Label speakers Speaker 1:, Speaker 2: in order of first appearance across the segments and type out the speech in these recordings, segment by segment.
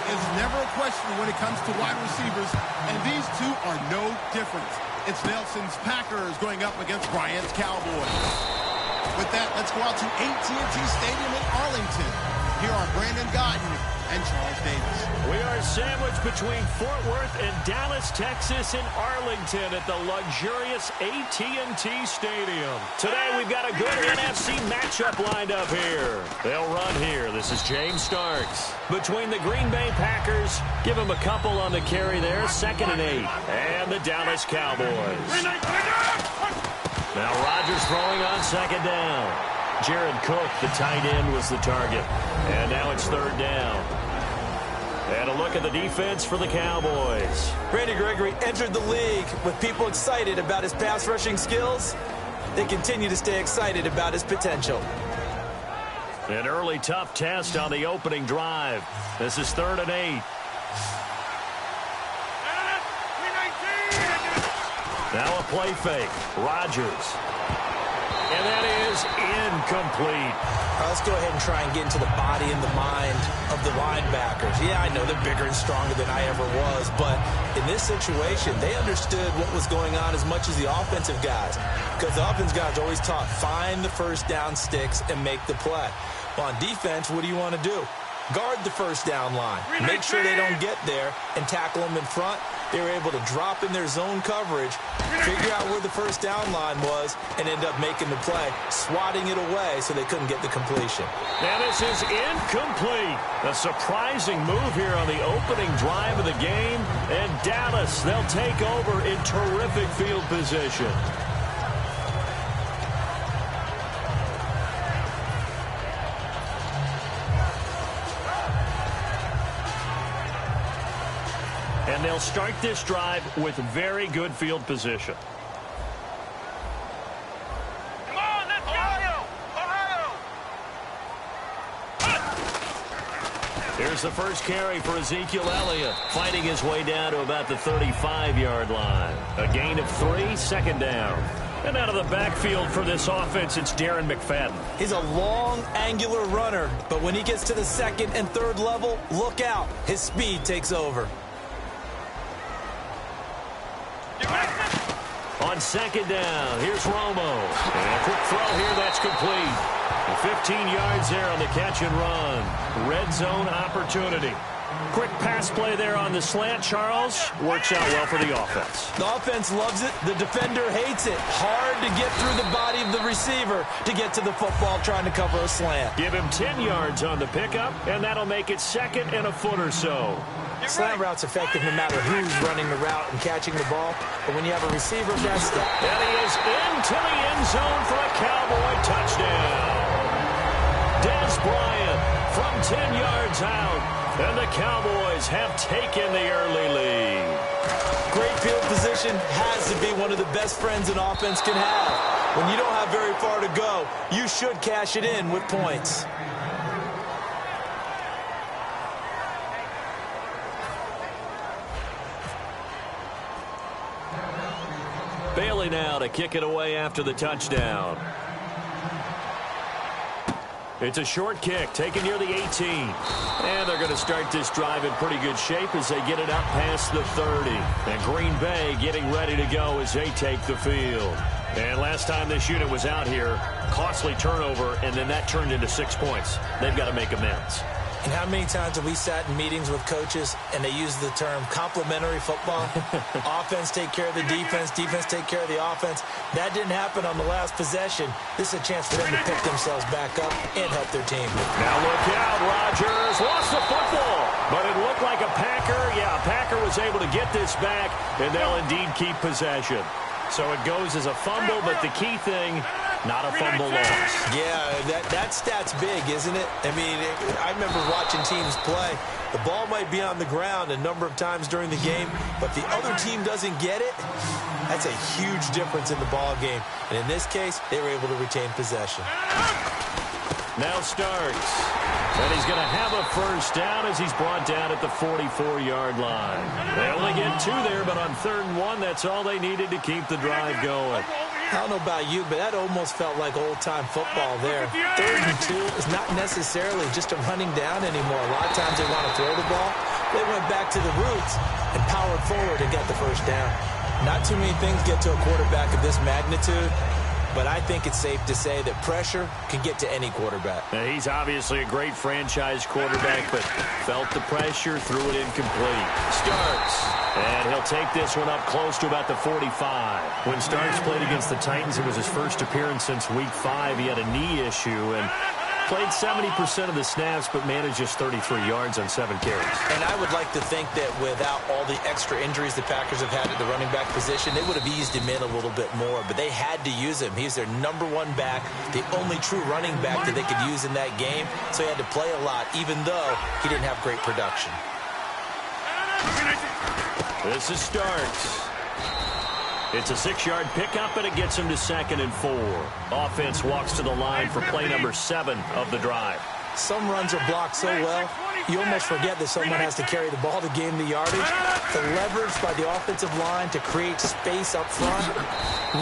Speaker 1: is never a question when it comes to wide receivers, and these two are no different. It's Nelson's Packers going up against Bryant's Cowboys. With that, let's go out to AT&T Stadium in Arlington. Here are Brandon Gotton and Charles Davis.
Speaker 2: We are sandwiched between Fort Worth and Dallas, Texas in Arlington at the luxurious AT&T Stadium. Today we've got a good NFC matchup lined up here. They'll run here. This is James Starks. Between the Green Bay Packers, give him a couple on the carry there, 2nd and 8. And the Dallas Cowboys. Now Rodgers throwing on 2nd down. Jared Cook, the tight end, was the target. And now it's 3rd down. And a look at the defense for the Cowboys.
Speaker 3: Randy Gregory entered the league with people excited about his pass rushing skills. They continue to stay excited about his potential.
Speaker 2: An early tough test on the opening drive. This is 3rd and 8. Now a play fake. Rodgers. And that is incomplete.
Speaker 3: All right, let's go ahead and try and get into the body and the mind of the linebackers. Yeah, I know they're bigger and stronger than I ever was, but in this situation, they understood what was going on as much as the offensive guys, because the offensive guys are always taught, find the first down sticks and make the play. Well, on defense, what do you want to do? Guard the first down line. Make sure they don't get there and tackle them in front. They were able to drop in their zone coverage, figure out where the first down line was, and end up making the play, swatting it away so they couldn't get the completion.
Speaker 2: Now this is incomplete. A surprising move here on the opening drive of the game. And Dallas, they'll take over in terrific field position. And they'll start this drive with very good field position.
Speaker 4: Come on, let's go! Ohio!
Speaker 2: Here's the first carry for Ezekiel Elliott, fighting his way down to about the 35-yard line. A gain of 3, 2nd down. And out of the backfield for this offense, it's Darren McFadden.
Speaker 3: He's a long, angular runner, but when he gets to the 2nd and 3rd level, look out. His speed takes over.
Speaker 2: On 2nd down, here's Romo. And a quick throw here, that's complete. 15 yards there on the catch and run. Red zone opportunity. Quick pass play there on the slant, Charles. Works out well for the offense.
Speaker 3: The offense loves it. The defender hates it. Hard to get through the body of the receiver to get to the football trying to cover a slant.
Speaker 2: Give him 10 yards on the pickup, and that'll make it 2nd and a foot or so.
Speaker 3: Slant route's effective no matter who's running the route and catching the ball. But when you have a receiver, that's the...
Speaker 2: And he is into the end zone for a Cowboy touchdown. Dez Bryant from 10 yards out. And the Cowboys have taken the early lead.
Speaker 3: Great field position has to be one of the best friends an offense can have. When you don't have very far to go, you should cash it in with points.
Speaker 2: Bailey now to kick it away after the touchdown. It's a short kick taken near the 18. And they're going to start this drive in pretty good shape as they get it up past the 30. And Green Bay getting ready to go as they take the field. And last time this unit was out here, costly turnover, and then that turned into 6 points. They've got to make amends.
Speaker 3: And how many times have we sat in meetings with coaches and they use the term complementary football? Offense take care of the defense, defense take care of the offense. That didn't happen on the last possession. This is a chance for them to pick themselves back up and help their team.
Speaker 2: Now look out, Rodgers lost the football, but it looked like a Packer. Yeah, a Packer was able to get this back, and they'll indeed keep possession. So it goes as a fumble, but the key thing, not a fumble loss.
Speaker 3: Yeah, that stat's big, isn't it? I mean, I remember watching teams play. The ball might be on the ground a number of times during the game, but the other team doesn't get it. That's a huge difference in the ball game. And in this case, they were able to retain possession.
Speaker 2: Now Starks. And he's going to have a first down as he's brought down at the 44-yard line. They only get 2 there, but on 3rd and 1, that's all they needed to keep the drive going.
Speaker 3: I don't know about you, but that almost felt like old-time football there. 3rd and 2 is not necessarily just a running down anymore. A lot of times they want to throw the ball. They went back to the roots and powered forward and got the first down. Not too many things get to a quarterback of this magnitude, but I think it's safe to say that pressure can get to any quarterback.
Speaker 2: Now, he's obviously a great franchise quarterback, but felt the pressure, threw it incomplete. Starks, and he'll take this one up close to about the 45. When Starks played against the Titans, it was his first appearance since Week 5. He had a knee issue and played 70% of the snaps, but managed just 33 yards on 7 carries.
Speaker 3: And I would like to think that without all the extra injuries the Packers have had at the running back position, they would have eased him in a little bit more, but they had to use him. He's their #1 back, the only true running back that they could use in that game, so he had to play a lot, even though he didn't have great production.
Speaker 2: This is Starks. It's a 6-yard pickup, and it gets him to 2nd and 4. Offense walks to the line for play number 7 of the drive.
Speaker 3: Some runs are blocked so well, you almost forget that someone has to carry the ball to gain the yardage. The leverage by the offensive line to create space up front,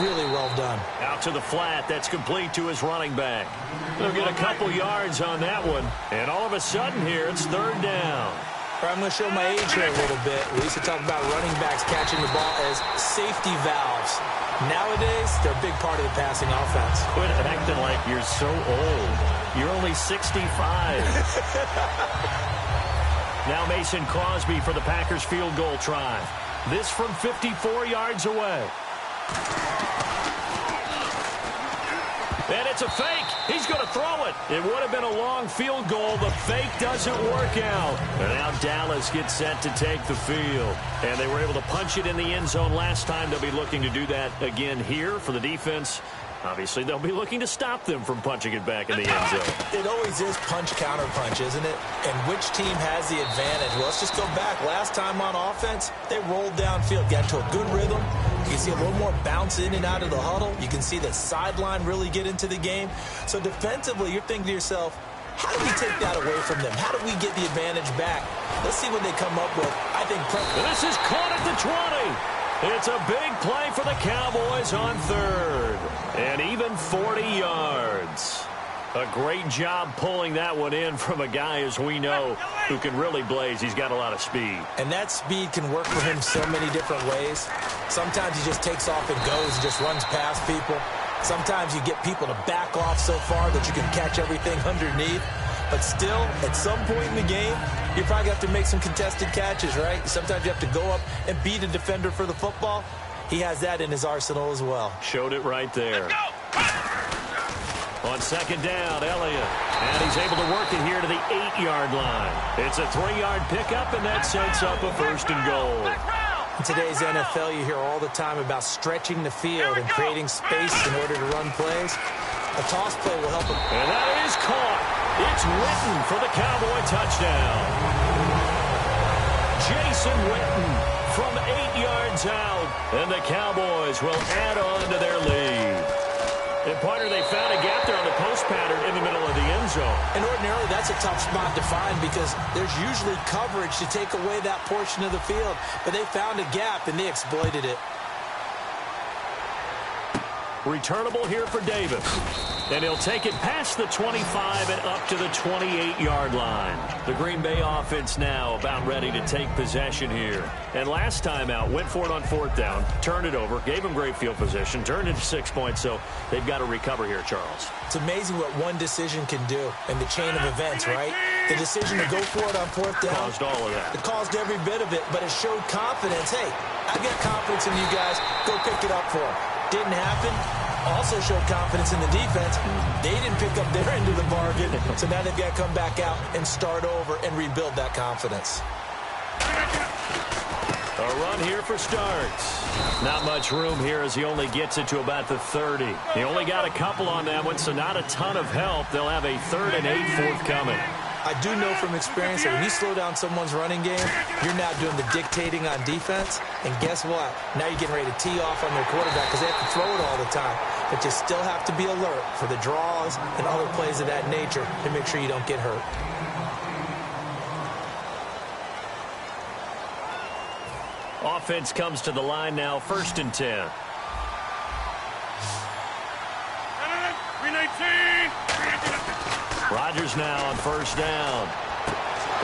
Speaker 3: really well done.
Speaker 2: Out to the flat, that's complete to his running back. He'll get a couple yards on that one, and all of a sudden here, it's 3rd down.
Speaker 3: I'm going to show my age here a little bit. We used to talk about running backs catching the ball as safety valves. Nowadays, they're a big part of the passing offense.
Speaker 2: Quit acting like you're so old. You're only 65. Now Mason Crosby for the Packers field goal try. This from 54 yards away. And it's a fake. He's going to throw it. It would have been a long field goal. The fake doesn't work out. And now Dallas gets set to take the field. And they were able to punch it in the end zone last time. They'll be looking to do that again here for the defense. Obviously, they'll be looking to stop them from punching it back in the end zone.
Speaker 3: It always is punch-counter-punch, isn't it? And which team has the advantage? Well, let's just go back. Last time on offense, they rolled downfield, got into a good rhythm. You can see a little more bounce in and out of the huddle. You can see the sideline really get into the game. So defensively, you're thinking to yourself, how do we take that away from them? How do we get the advantage back? Let's see what they come up with. I think
Speaker 2: this is caught at the 20. It's a big play for the Cowboys on 3rd. And even 40 yards. A great job pulling that one in from a guy, as we know, who can really blaze. He's got a lot of speed.
Speaker 3: And that speed can work for him so many different ways. Sometimes he just takes off and goes and just runs past people. Sometimes you get people to back off so far that you can catch everything underneath. But still, at some point in the game, you probably have to make some contested catches, right? Sometimes you have to go up and beat a defender for the football. He has that in his arsenal as well.
Speaker 2: Showed it right there. On 2nd down, Elliott. And he's able to work it here to the 8-yard line. It's a 3-yard pickup, and that sets up a 1st and goal.
Speaker 3: In today's NFL, you hear all the time about stretching the field and creating space in order to run plays. A toss play will help him.
Speaker 2: And that is caught. It's Witten for the Cowboy touchdown. Jason Witten from 8 yards out. And the Cowboys will add on to their lead. And, partner, they found a gap there on the post pattern in the middle of the end zone.
Speaker 3: And ordinarily, that's a tough spot to find because there's usually coverage to take away that portion of the field. But they found a gap, and they exploited it.
Speaker 2: Returnable here for Davis. And he'll take it past the 25 and up to the 28-yard line. The Green Bay offense now about ready to take possession here. And last time out, went for it on 4th down, turned it over, gave them great field position, turned it to 6 points, so they've got to recover here, Charles.
Speaker 3: It's amazing what one decision can do in the chain of events, right? The decision to go for it on 4th down.
Speaker 2: Caused all of that.
Speaker 3: It caused every bit of it, but it showed confidence. Hey, I've got confidence in you guys. Go pick it up for them. Didn't happen. Also showed confidence in the defense. They didn't pick up their end of the bargain, so now they've got to come back out and start over and rebuild that confidence.
Speaker 2: A run here for Starks. Not much room here as he only gets it to about the 30. He only got a couple on that one, so not a ton of help. They'll have a 3rd and 8 forthcoming.
Speaker 3: I do know from experience that when you slow down someone's running game, you're now doing the dictating on defense. And guess what? Now you're getting ready to tee off on their quarterback because they have to throw it all the time. But you still have to be alert for the draws and other plays of that nature to make sure you don't get hurt.
Speaker 2: Offense comes to the line now, 1st and 10.
Speaker 4: 319.
Speaker 2: Rodgers now on 1st down.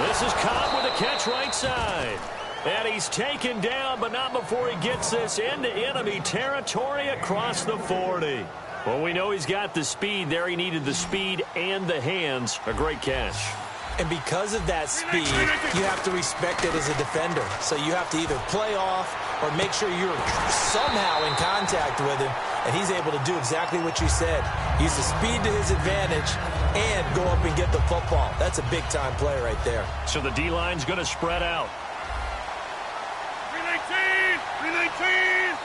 Speaker 2: This is Cobb with a catch right side. And he's taken down, but not before he gets this into enemy territory across the 40. Well, we know he's got the speed there. He needed the speed and the hands. A great catch.
Speaker 3: And because of that speed, you have to respect it as a defender. So you have to either play off or make sure you're somehow in contact with him. And he's able to do exactly what you said. Use the speed to his advantage and go up and get the football. That's a big-time play right there.
Speaker 2: So the D-line's going to spread out.
Speaker 4: 319! 319!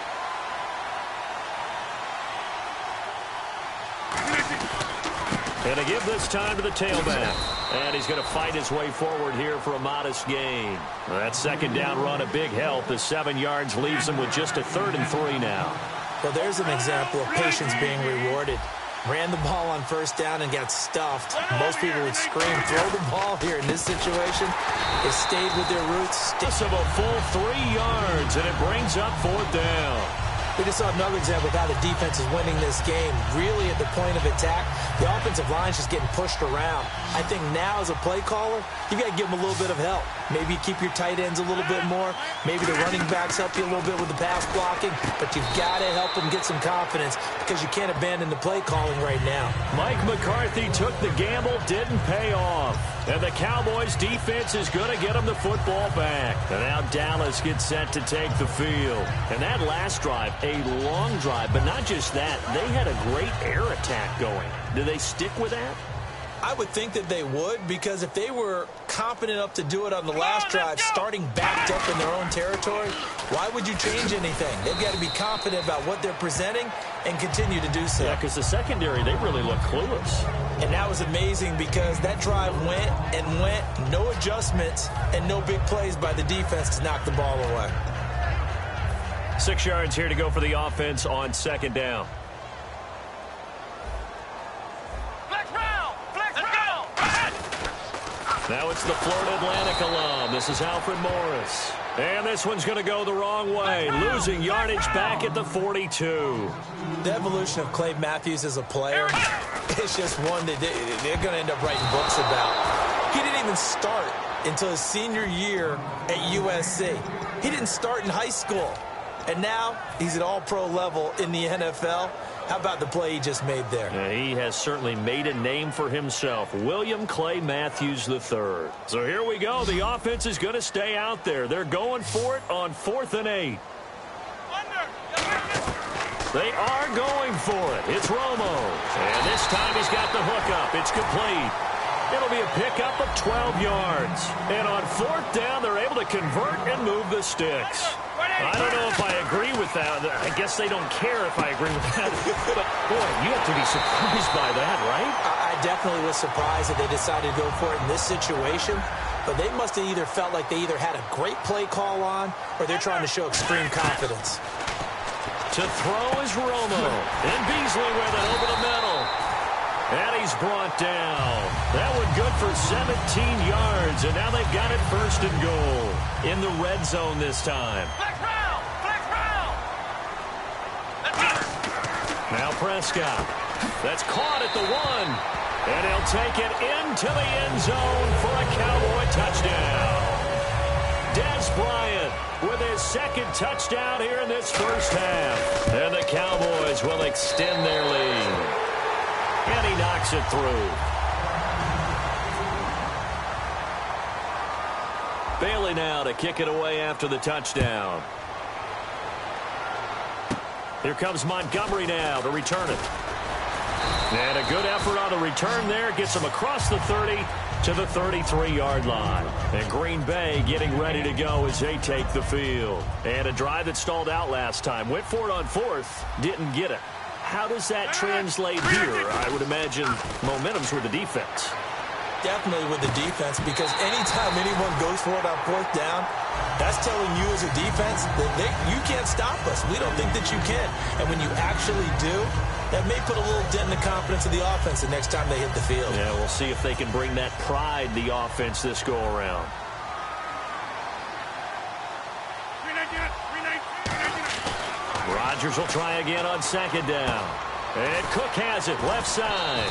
Speaker 2: And to give this time to the tailback. And he's going to fight his way forward here for a modest gain. That second down run, a big help. The 7 yards leaves him with just a 3rd and 3 now.
Speaker 3: Well, there's an example of patience being rewarded. Ran the ball on first down and got stuffed. Most people would scream, throw the ball here. In this situation, they stayed with their roots.
Speaker 2: Just of a full 3 yards, and it brings up 4th down.
Speaker 3: We just saw another example of how the defense is winning this game. Really at the point of attack, the offensive line's just getting pushed around. I think now as a play caller, you got to give them a little bit of help. Maybe keep your tight ends a little bit more. Maybe the running backs help you a little bit with the pass blocking. But you've got to help them get some confidence because you can't abandon the play calling right now.
Speaker 2: Mike McCarthy took the gamble, didn't pay off. And the Cowboys defense is going to get them the football back. And now Dallas gets set to take the field. And that last drive, a long drive, but not just that. They had a great air attack going. Do they stick with that?
Speaker 3: I would think that they would, because if they were confident enough to do it on the last drive, starting backed up in their own territory, why would you change anything? They've got to be confident about what they're presenting and continue to do so.
Speaker 2: Yeah, because the secondary, they really look clueless.
Speaker 3: And that was amazing because that drive went and went, no adjustments and no big plays by the defense to knock the ball away.
Speaker 2: 6 yards here to go for the offense on 2nd down. Now it's the Florida Atlantic alum. This is Alfred Morris. And this one's going to go the wrong way. Losing yardage back at the 42.
Speaker 3: The evolution of Clay Matthews as a player is just one that they're going to end up writing books about. He didn't even start until his senior year at USC. He didn't start in high school. And now he's at all-pro level in the NFL. How about the play he just made there?
Speaker 2: Yeah, he has certainly made a name for himself. William Clay Matthews III. So here we go. The offense is going to stay out there. They're going for it on 4th and 8. They are going for it. It's Romo. And this time he's got the hookup. It's complete. It'll be a pickup of 12 yards. And on 4th down, they're able to convert and move the sticks. I don't know if I agree with that. I guess they don't care if I agree with that. But, boy, you have to be surprised by that, right?
Speaker 3: I definitely was surprised that they decided to go for it in this situation. But they must have either felt like they either had a great play call on or they're trying to show extreme confidence.
Speaker 2: To throw is Romo. And Beasley with it over the middle. And he's brought down. That one good for 17 yards. And now they've got it 1st and goal. In the red zone this time. Now Prescott. That's caught at the 1. And he'll take it into the end zone for a Cowboy touchdown. Dez Bryant with his 2nd touchdown here in this first half. And the Cowboys will extend their lead. And he knocks it through. Bailey now to kick it away after the touchdown. Here comes Montgomery now to return it. And a good effort on the return there. Gets him across the 30 to the 33-yard line. And Green Bay getting ready to go as they take the field. And a drive that stalled out last time. Went for it on 4th. Didn't get it. How does that translate here? I would imagine momentum's with the defense.
Speaker 3: Definitely with the defense, because anytime anyone goes for it on 4th down, that's telling you as a defense that you can't stop us. We don't think that you can. And when you actually do, that may put a little dent in the confidence of the offense the next time they hit the field.
Speaker 2: Yeah, we'll see if they can bring that pride, the offense, this go-around. Rodgers will try again on 2nd down. And Cook has it left side.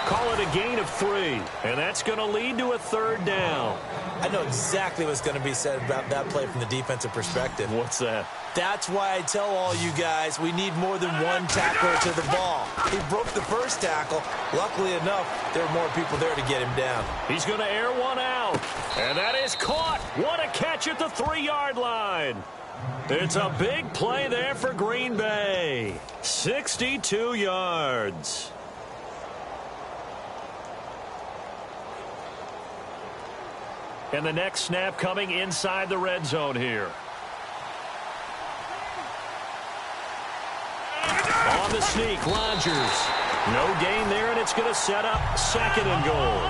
Speaker 2: Call it a gain of 3, and that's going to lead to a 3rd down.
Speaker 3: I know exactly what's going to be said about that play from the defensive perspective.
Speaker 2: What's that?
Speaker 3: That's why I tell all you guys we need more than one tackler to the ball. He broke the first tackle. Luckily enough, there were more people there to get him down.
Speaker 2: He's going to air one out, and that is caught. What a catch at the 3-yard line. It's a big play there for Green Bay. 62 yards. And the next snap coming inside the red zone here. On the sneak, Rodgers. No gain there, and it's going to set up 2nd and goal.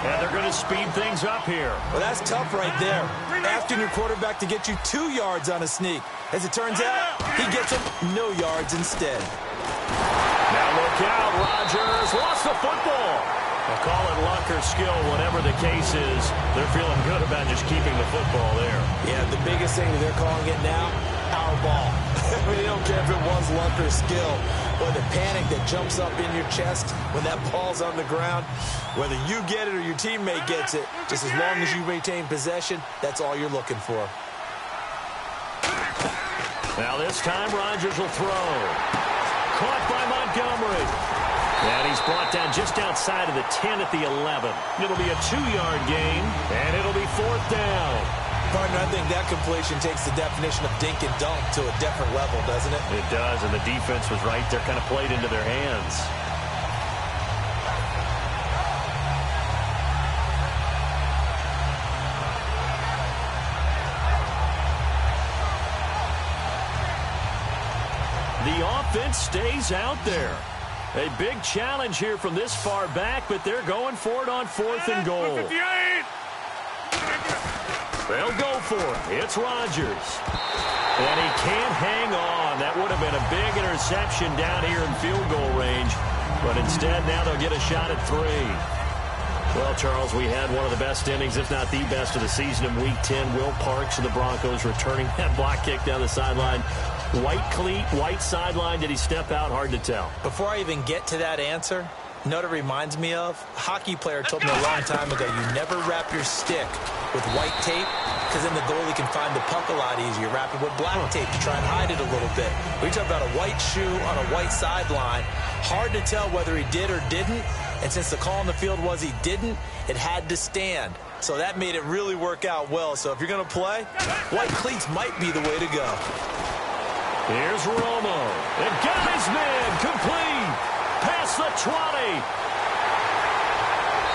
Speaker 2: And they're going to speed things up here.
Speaker 3: Well, that's tough right there. Asking your quarterback to get you 2 yards on a sneak. As it turns out, he gets him no yards instead.
Speaker 2: Now look out, Rodgers lost the football. I'll call it luck or skill, whatever the case is. They're feeling good about just keeping the football there.
Speaker 3: Yeah, the biggest thing that they're calling it now, our ball. I mean, they don't care if it was luck or skill, or the panic that jumps up in your chest when that ball's on the ground. Whether you get it or your teammate gets it, just as long as you retain possession, that's all you're looking for.
Speaker 2: Now this time, Rodgers will throw. Caught by Montgomery. And he's brought down just outside of the 10 at the 11. It'll be a 2-yard gain, and it'll be 4th down.
Speaker 3: Partner, I think that completion takes the definition of dink and dunk to a different level, doesn't it?
Speaker 2: It does, and the defense was right there, kind of played into their hands. The offense stays out there. A big challenge here from this far back, but they're going for it on 4th and goal. They'll go for it. It's Rodgers. And he can't hang on. That would have been a big interception down here in field goal range. But instead, now they'll get a shot at 3. Well, Charles, we had one of the best innings, if not the best of the season in Week 10. Will Parks of the Broncos returning that block kick down the sideline. White cleat, white sideline. Did he step out? Hard to tell.
Speaker 3: Before I even get to that answer, you know what it reminds me of? A hockey player told me a long time ago, you never wrap your stick with white tape because then the goalie can find the puck a lot easier. Wrap it with black tape to try and hide it a little bit. We talk about a white shoe on a white sideline. Hard to tell whether he did or didn't. And since the call on the field was he didn't, it had to stand. So that made it really work out well. So if you're going to play, white cleats might be the way to go.
Speaker 2: Here's Romo. And got his man complete. Past the 20.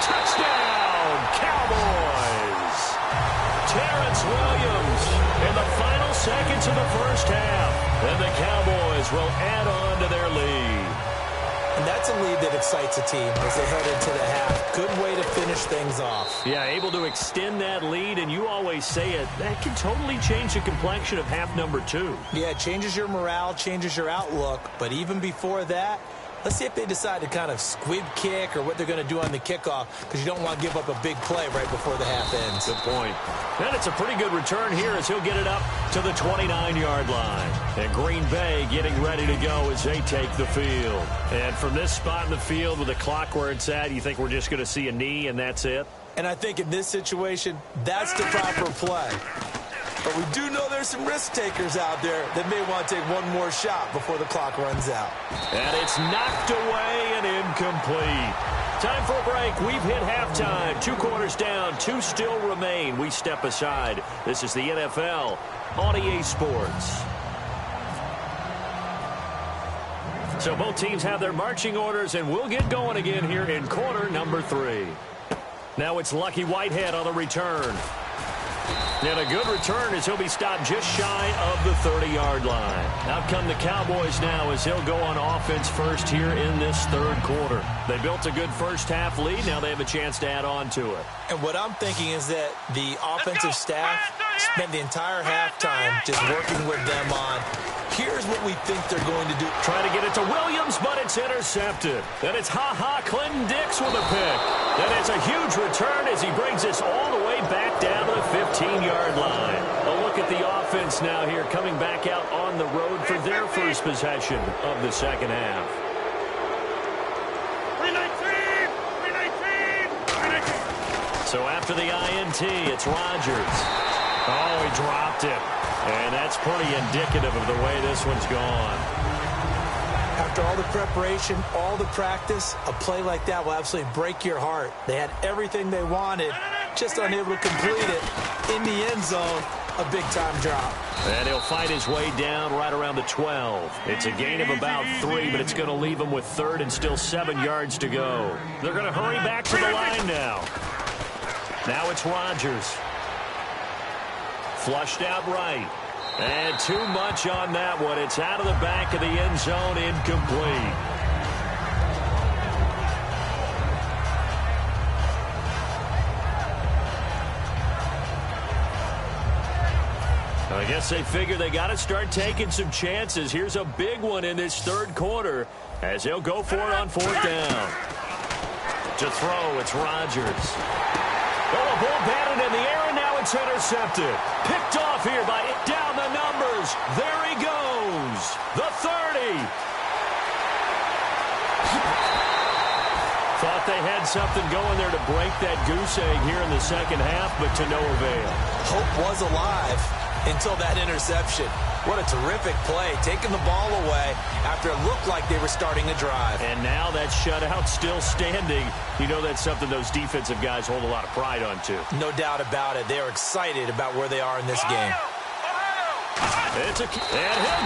Speaker 2: Touchdown, Cowboys. Terrence Williams in the final seconds of the first half. And the Cowboys will add on to their lead.
Speaker 3: And that's a lead that excites a team as they head into the half. Good way to finish things off.
Speaker 2: Yeah, able to extend that lead, and you always say it, that can totally change the complexion of half number 2.
Speaker 3: Yeah, it changes your morale, changes your outlook, but even before that, let's see if they decide to kind of squib kick or what they're going to do on the kickoff, because you don't want to give up a big play right before the half ends.
Speaker 2: Good point. And it's a pretty good return here as he'll get it up to the 29-yard line. And Green Bay getting ready to go as they take the field. And from this spot in the field with the clock where it's at, you think we're just going to see a knee and that's it?
Speaker 3: And I think in this situation, that's the proper play. But we do know there's some risk takers out there that may want to take one more shot before the clock runs out.
Speaker 2: And it's knocked away and incomplete. Time for a break. We've hit halftime. 2 quarters down. 2 still remain. We step aside. This is the NFL on EA Sports. So both teams have their marching orders, and we'll get going again here in quarter number 3. Now it's Lucky Whitehead on the return. And a good return as he'll be stopped just shy of the 30-yard line. Out come the Cowboys now as he'll go on offense first here in this 3rd quarter. They built a good first half lead. Now they have a chance to add on to it.
Speaker 3: And what I'm thinking is that the offensive staff spent the entire halftime just working with them on, here's what we think they're going to do.
Speaker 2: Trying to get it to Williams, but it's intercepted. And it's Clinton Dix with a pick. And it's a huge return as he brings us all the way back down to the 15-yard line. A look at the offense now here coming back out on the road for their first possession of the second half.
Speaker 4: 3-9-3.
Speaker 2: after the INT. It's Rodgers. Oh, he dropped it. And that's pretty indicative of the way this one's gone.
Speaker 3: After all the preparation, all the practice, a play like that will absolutely break your heart. They had everything they wanted, just unable to complete it. In the end zone, a big-time drop.
Speaker 2: And he'll fight his way down right around the 12. It's a gain of about 3, but it's going to leave him with 3rd and still 7 yards to go. They're going to hurry back to the line now. Now it's Rodgers. Flushed out right. And too much on that one. It's out of the back of the end zone, incomplete. I guess they figure they got to start taking some chances. Here's a big one in this 3rd quarter as they'll go for it on 4th down. To throw, it's Rodgers. Oh, a ball batted in the air, and now it's intercepted. Picked off here by down the numbers. There he goes. The 30. Thought they had something going there to break that goose egg here in the 2nd half, but to no avail.
Speaker 3: Hope was alive until that interception. What a terrific play, taking the ball away after it looked like they were starting to drive.
Speaker 2: And now that shutout still standing. You know that's something those defensive guys hold a lot of pride on, too.
Speaker 3: No doubt about it. They're excited about where they are in this game.
Speaker 2: And he'll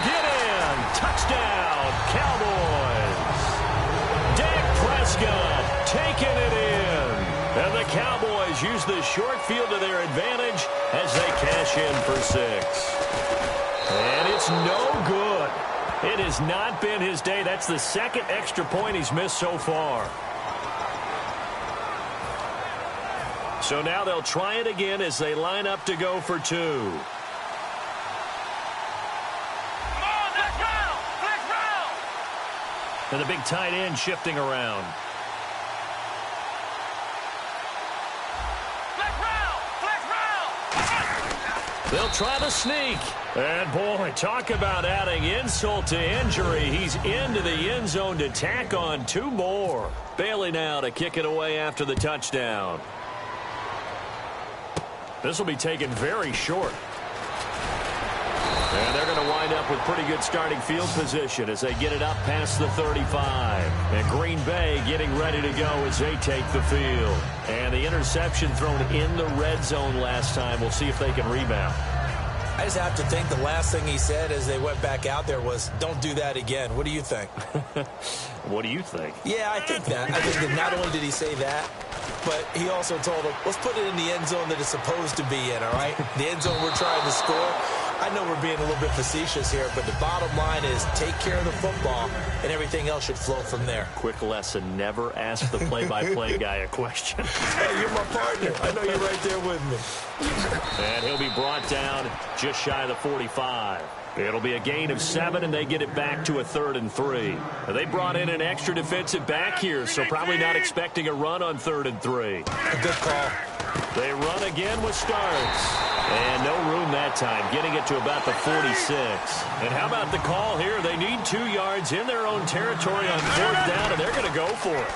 Speaker 2: get in. Touchdown, Cowboys. Dak Prescott taking it in. And the Cowboys use the short field to their advantage as they cash in for 6. And it's no good. It has not been his day. That's the 2nd extra point he's missed so far. So now they'll try it again as they line up to go for 2.
Speaker 4: Come on, let's round! Let's round!
Speaker 2: And the big tight end shifting around. They'll try the sneak. And, boy, talk about adding insult to injury. He's into the end zone to tack on 2 more. Bailey now to kick it away after the touchdown. This will be taken very short. And they're going to wind up with pretty good starting field position as they get it up past the 35. And Green Bay getting ready to go as they take the field. And the interception thrown in the red zone last time. We'll see if they can rebound.
Speaker 3: I just have to think the last thing he said as they went back out there was, don't do that again. What do you think?
Speaker 2: What do you think?
Speaker 3: Yeah, I think that. I think that not only did he say that, but he also told them, let's put it in the end zone that it's supposed to be in, all right? The end zone we're trying to score. I know we're being a little bit facetious here, but the bottom line is take care of the football, and everything else should flow from there.
Speaker 2: Quick lesson, never ask the play-by-play guy a question.
Speaker 3: Hey, you're my partner. I know you're right there with me.
Speaker 2: And he'll be brought down just shy of the 45. It'll be a gain of 7, and they get it back to a 3rd and 3. They brought in an extra defensive back here, so probably not expecting a run on 3rd and 3.
Speaker 3: A good call.
Speaker 2: They run again with Starks. And no room that time, getting it to about the 46. And how about the call here? They need 2 yards in their own territory on 4th down, and they're going to go for it.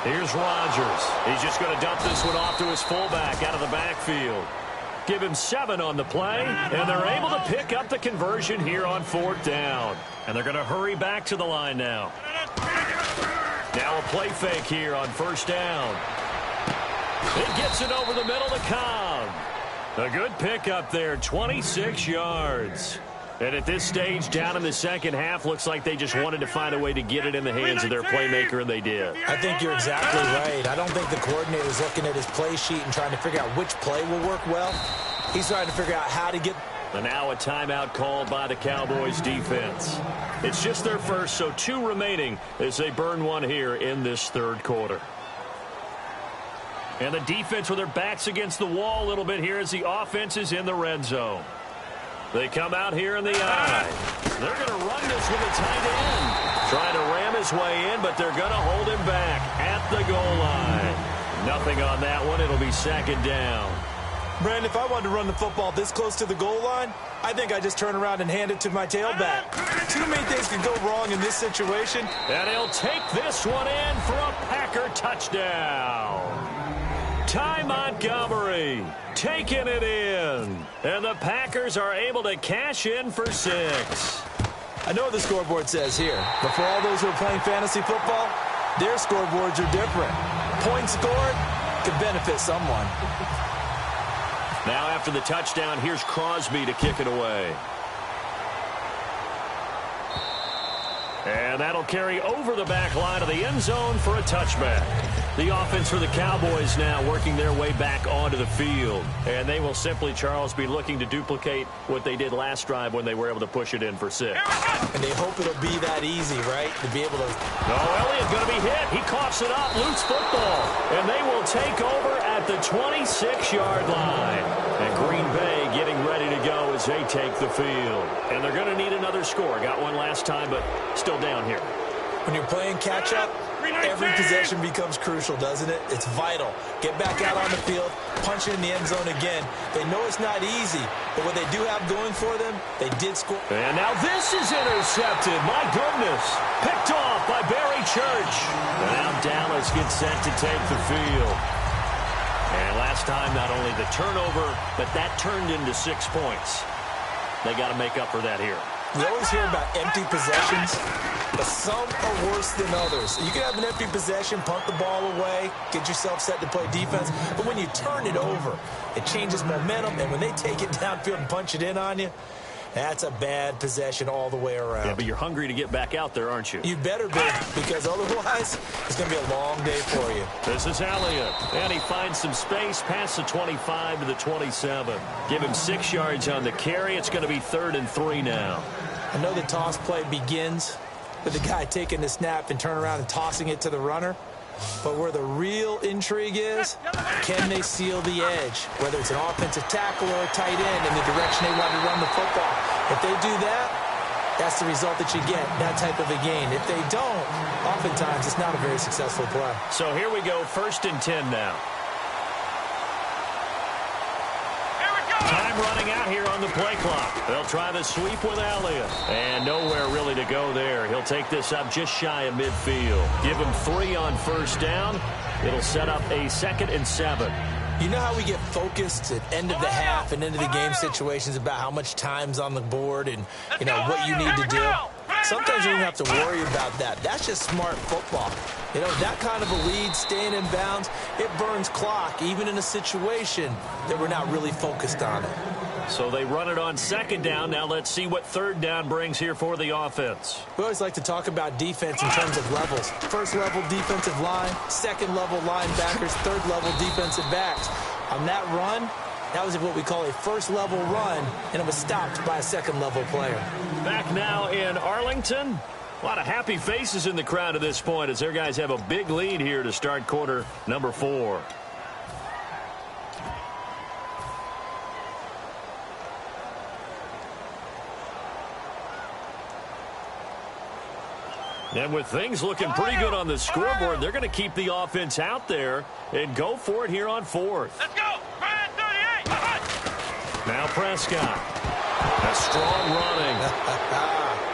Speaker 2: Here's Rodgers. He's just going to dump this one off to his fullback out of the backfield. Give him 7 on the play, and they're able to pick up the conversion here on 4th down. And they're going to hurry back to the line now. Now a play fake here on 1st down. It gets it over the middle to Cobb. A good pickup there, 26 yards. And at this stage, down in the 2nd half, looks like they just wanted to find a way to get it in the hands of their playmaker, and they did.
Speaker 3: I think you're exactly right. I don't think the coordinator's looking at his play sheet and trying to figure out which play will work well. He's trying to figure out how to get...
Speaker 2: And now a timeout called by the Cowboys defense. It's just their first, so 2 remaining as they burn 1 here in this 3rd quarter. And the defense with their backs against the wall a little bit here as the offense is in the red zone. They come out here in the eye. They're going to run this with a tight end. Trying to ram his way in, but they're going to hold him back at the goal line. Nothing on that one. It'll be 2nd down.
Speaker 3: Brandon, if I wanted to run the football this close to the goal line, I think I just turn around and hand it to my tailback. Too many things could go wrong in this situation.
Speaker 2: And he'll take this one in for a Packer touchdown. Ty Montgomery taking it in. And the Packers are able to cash in for 6.
Speaker 3: I know what the scoreboard says here, but for all those who are playing fantasy football, their scoreboards are different. Points scored could benefit someone.
Speaker 2: Now after the touchdown, here's Crosby to kick it away. And that'll carry over the back line of the end zone for a touchback. The offense for the Cowboys now working their way back onto the field. And they will simply, Charles, be looking to duplicate what they did last drive when they were able to push it in for 6.
Speaker 3: And they hope it'll be that easy, right? To be able to...
Speaker 2: No, Elliott going to be hit. He coughs it up, loose football. And they will take over at the 26-yard line. And Green Bay getting ready to go as they take the field. And they're going to need another score. Got one last time, but still down here.
Speaker 3: When you're playing catch-up, every possession becomes crucial, doesn't it? It's vital. Get back out on the field, punch it in the end zone again. They know it's not easy, but what they do have going for them, they did score.
Speaker 2: And now this is intercepted. My goodness. Picked off by Barry Church. And now Dallas gets set to take the field. And last time, not only the turnover, but that turned into 6 points. They got to make up for that here.
Speaker 3: We always hear about empty possessions, but some are worse than others. You can have an empty possession, punt the ball away, get yourself set to play defense, but when you turn it over, it changes momentum, and when they take it downfield and punch it in on you, that's a bad possession all the way around.
Speaker 2: Yeah, but you're hungry to get back out there, aren't you?
Speaker 3: You better be, because otherwise, it's going to be a long day for you.
Speaker 2: This is Elliott, and he finds some space past the 25 to the 27. Give him 6 yards on the carry. It's going to be 3rd and 3 now.
Speaker 3: I know the toss play begins with the guy taking the snap and turning around and tossing it to the runner. But where the real intrigue is, can they seal the edge? Whether it's an offensive tackle or a tight end in the direction they want to run the football. If they do that, that's the result that you get, that type of a gain. If they don't, oftentimes it's not a very successful play.
Speaker 2: So here we go, 1st and 10 now. Time running out here on the play clock. They'll try the sweep with Elliott. And nowhere really to go there. He'll take this up just shy of midfield. Give him 3 on 1st down. It'll set up a 2nd and 7.
Speaker 3: You know how we get focused at end of the half and into the game situations about how much time's on the board and, you know, what you need to do? Sometimes you don't have to worry about that. That's just smart football. You know, that kind of a lead, staying in bounds, it burns clock, even in a situation that we're not really focused on it.
Speaker 2: So they run it on 2nd down. Now let's see what 3rd down brings here for the offense.
Speaker 3: We always like to talk about defense in terms of levels. 1st level defensive line, 2nd level linebackers, 3rd level defensive backs. On that run, that was what we call a 1st level run, and it was stopped by a 2nd level player.
Speaker 2: Back now in Arlington. A lot of happy faces in the crowd at this point as their guys have a big lead here to start quarter number 4. And with things looking pretty good on the scoreboard, they're going to keep the offense out there and go for it here on 4th.
Speaker 4: Let's go! Brian 38!
Speaker 2: Now Prescott. A strong running.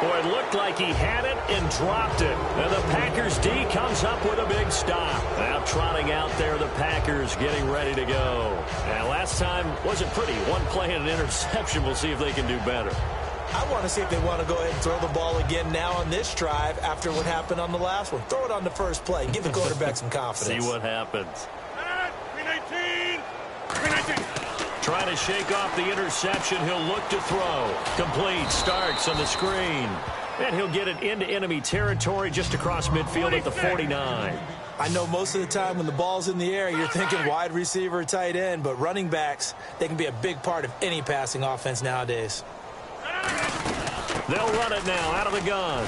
Speaker 2: Boy, it looked like he had it and dropped it. And the Packers D comes up with a big stop. Now trotting out there, the Packers getting ready to go. And last time wasn't pretty. One play and an interception. We'll see if they can do better.
Speaker 3: I want to see if they want to go ahead and throw the ball again now on this drive after what happened on the last one. Throw it on the first play. Give the quarterback some confidence.
Speaker 2: See what happens.
Speaker 4: 319! 319!
Speaker 2: Trying to shake off the interception. He'll look to throw. Complete. Starks on the screen. And he'll get it into enemy territory just across midfield at the 49.
Speaker 3: I know most of the time when the ball's in the air, you're thinking wide receiver, tight end, but running backs, they can be a big part of any passing offense nowadays.
Speaker 2: They'll run it now out of the gun.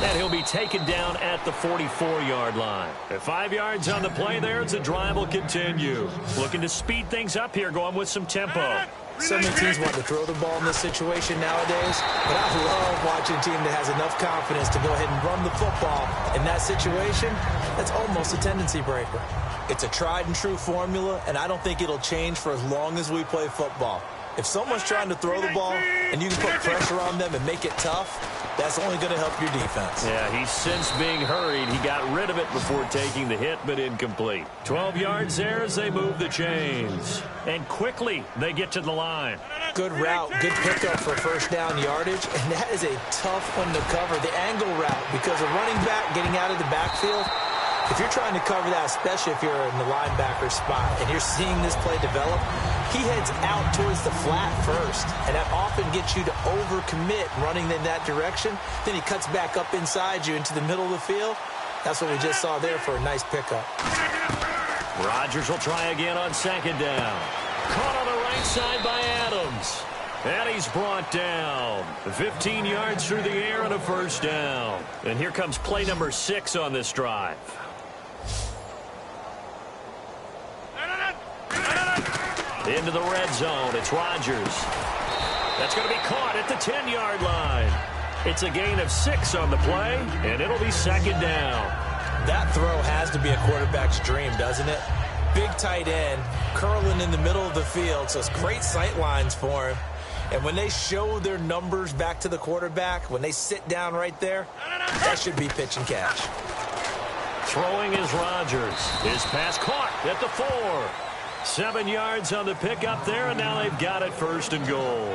Speaker 2: And he'll be taken down at the 44-yard line. At 5 yards on the play there, the drive will continue. Looking to speed things up here, going with some tempo.
Speaker 3: So many teams want to throw the ball in this situation nowadays, but I love watching a team that has enough confidence to go ahead and run the football. In that situation, that's almost a tendency breaker. It's a tried and true formula, and I don't think it'll change for as long as we play football. If someone's trying to throw the ball and you can put pressure on them and make it tough, that's only going to help your defense.
Speaker 2: Yeah, he's since being hurried. He got rid of it before taking the hit, but incomplete. 12 yards there as they move the chains. And quickly, they get to the line.
Speaker 3: Good route, good pickup for first down yardage, and that is a tough one to cover, the angle route, because a running back getting out of the backfield, if you're trying to cover that, especially if you're in the linebacker spot and you're seeing this play develop, he heads out towards the flat first, and that often gets you to overcommit running in that direction. Then he cuts back up inside you into the middle of the field. That's what we just saw there for a nice pickup.
Speaker 2: Rodgers will try again on second down. Caught on the right side by Adams. And he's brought down. 15 yards through the air and a first down. And here comes play number 6 on this drive. Into the red zone. It's Rodgers. That's going to be caught at the 10-yard line. It's a gain of 6 on the play, and it'll be second down.
Speaker 3: That throw has to be a quarterback's dream, doesn't it? Big tight end, curling in the middle of the field, so it's great sight lines for him. And when they show their numbers back to the quarterback, when they sit down right there, that should be pitch and catch.
Speaker 2: Throwing is Rodgers. His pass caught at the 4. 7 yards on the pickup there, and now they've got it first and goal.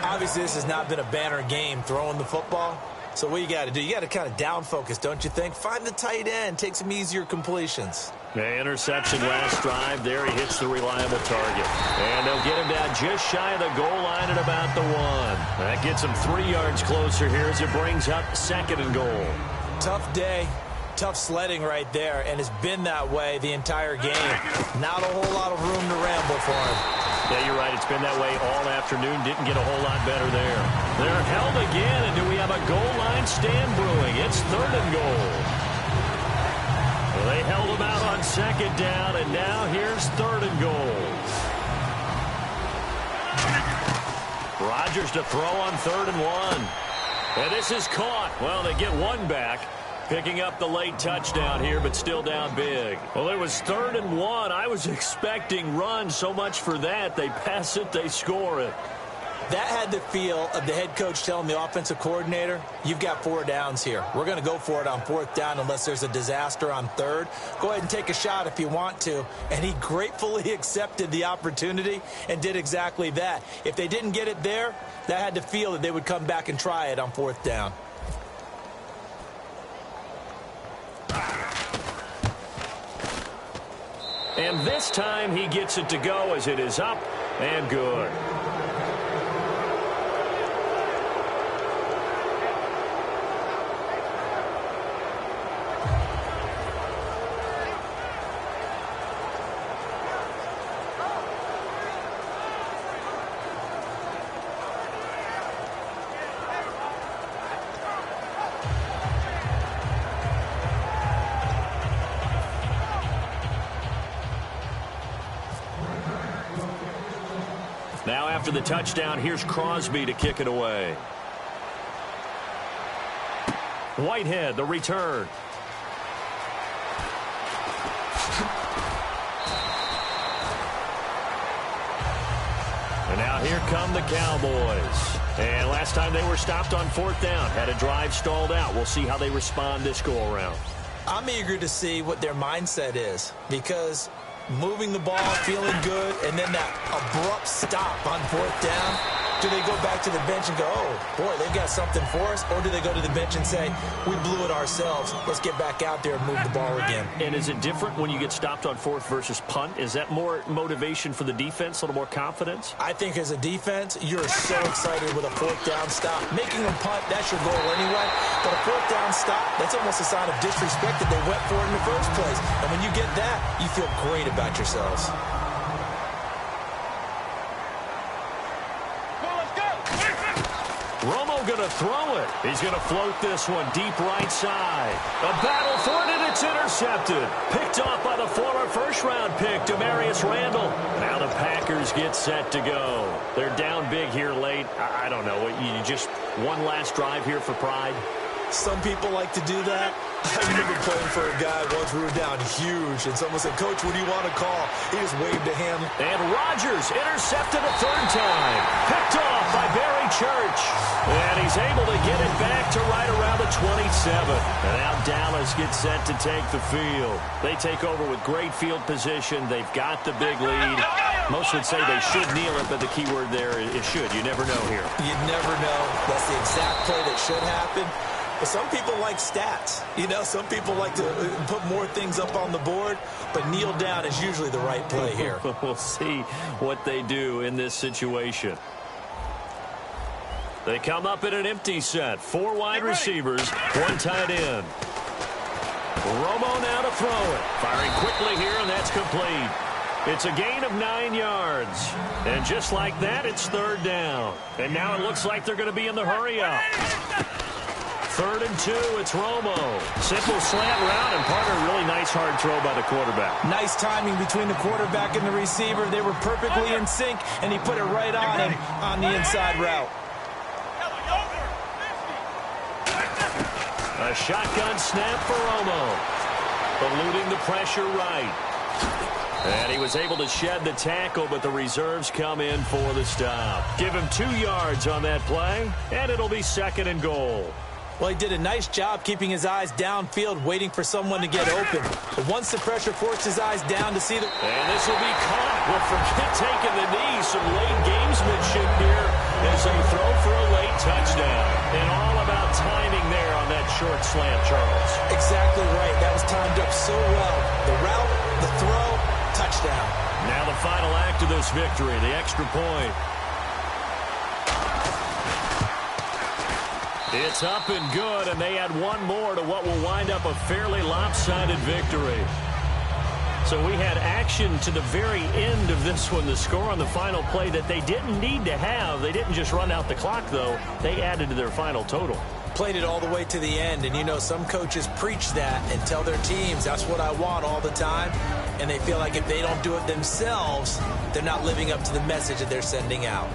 Speaker 3: Obviously, this has not been a banner game throwing the football. So what you got to do, you got to kind of down focus, don't you think? Find the tight end, take some easier completions.
Speaker 2: The interception last drive. There he hits the reliable target. And they'll get him down just shy of the goal line at about the 1. That gets him 3 yards closer here as it brings up second and goal.
Speaker 3: Tough day. Tough sledding right there, and it's been that way the entire game. Not a whole lot of room to ramble for him.
Speaker 2: Yeah, you're right. It's been that way all afternoon. Didn't get a whole lot better there. They're held again, and do we have a goal line stand brewing? It's third and goal. Well, they held him out on second down, and now here's third and goal. Rodgers to throw on 3rd and 1. And this is caught. Well, they get one back. Picking up the late touchdown here, but still down big. Well, it was 3rd and 1. I was expecting run. So much for that. They pass it, they score it.
Speaker 3: That had the feel of the head coach telling the offensive coordinator, you've got 4 downs here. We're going to go for it on 4th down unless there's a disaster on 3rd. Go ahead and take a shot if you want to. And he gratefully accepted the opportunity and did exactly that. If they didn't get it there, that had the feel that they would come back and try it on 4th down.
Speaker 2: And this time he gets it to go as it is up and good. Now after the touchdown, here's Crosby to kick it away. Whitehead, the return. And now here come the Cowboys. And last time they were stopped on 4th down, had a drive stalled out. We'll see how they respond this go-around.
Speaker 3: I'm eager to see what their mindset is, because moving the ball, feeling good, and then that abrupt stop on 4th down. Do they go back to the bench and go, oh, boy, they've got something for us? Or do they go to the bench and say, we blew it ourselves. Let's get back out there and move the ball again.
Speaker 2: And is it different when you get stopped on 4th versus punt? Is that more motivation for the defense, a little more confidence?
Speaker 3: I think as a defense, you're so excited with a 4th down stop. Making them punt, that's your goal anyway. But a 4th down stop, that's almost a sign of disrespect that they went for it in the first place. And when you get that, you feel great about yourselves.
Speaker 2: Romo going to throw it. He's going to float this one deep right side. A battle for it, and it's intercepted. Picked off by the former first-round pick, Demarius Randall. Now the Packers get set to go. They're down big here late. I don't know. You just one last drive here for pride?
Speaker 3: Some people like to do that. I remember playing for a guy once we were down huge, and someone said, "Coach, what do you want to call?" He just waved a hand.
Speaker 2: And Rodgers intercepted a third time. Picked off by Barry Church. And he's able to get it back to right around the 27. And now Dallas gets set to take the field. They take over with great field position. They've got the big lead. Most would say they should kneel it, but the key word there is should. You never know here.
Speaker 3: You never know. That's the exact play that should happen. But some people like stats. You know, some people like to put more things up on the board, but kneel down is usually the right play here.
Speaker 2: We'll see what they do in this situation. They come up in an empty set. 4 wide receivers, 1 tight end. Romo now to throw it. Firing quickly here, and that's complete. It's a gain of 9 yards. And just like that, it's 3rd down. And now it looks like they're going to be in the hurry-up. 3rd and 2, it's Romo. Simple slant route, and part of a really nice hard throw by the quarterback.
Speaker 3: Nice timing between the quarterback and the receiver. They were perfectly in sync, and he put it right on him on the inside route.
Speaker 2: A shotgun snap for Romo. Eluding the pressure right. And he was able to shed the tackle, but the reserves come in for the stop. Give him 2 yards on that play, and it'll be 2nd and goal.
Speaker 3: Well, he did a nice job keeping his eyes downfield, waiting for someone to get open. But once the pressure forced his eyes down to see the...
Speaker 2: And this will be caught. Well, forget taking the knee. Some late gamesmanship here as they throw for a late touchdown. And all about timing there on that short slant, Charles.
Speaker 3: Exactly right. That was timed up so well. The route, the throw, touchdown.
Speaker 2: Now the final act of this victory, the extra point. It's up and good, and they add 1 more to what will wind up a fairly lopsided victory. So we had action to the very end of this one. The score on the final play that they didn't need to have. They didn't just run out the clock, though. They added to their final total.
Speaker 3: Played it all the way to the end, and you know some coaches preach that and tell their teams that's what I want all the time, and they feel like if they don't do it themselves, they're not living up to the message that they're sending out.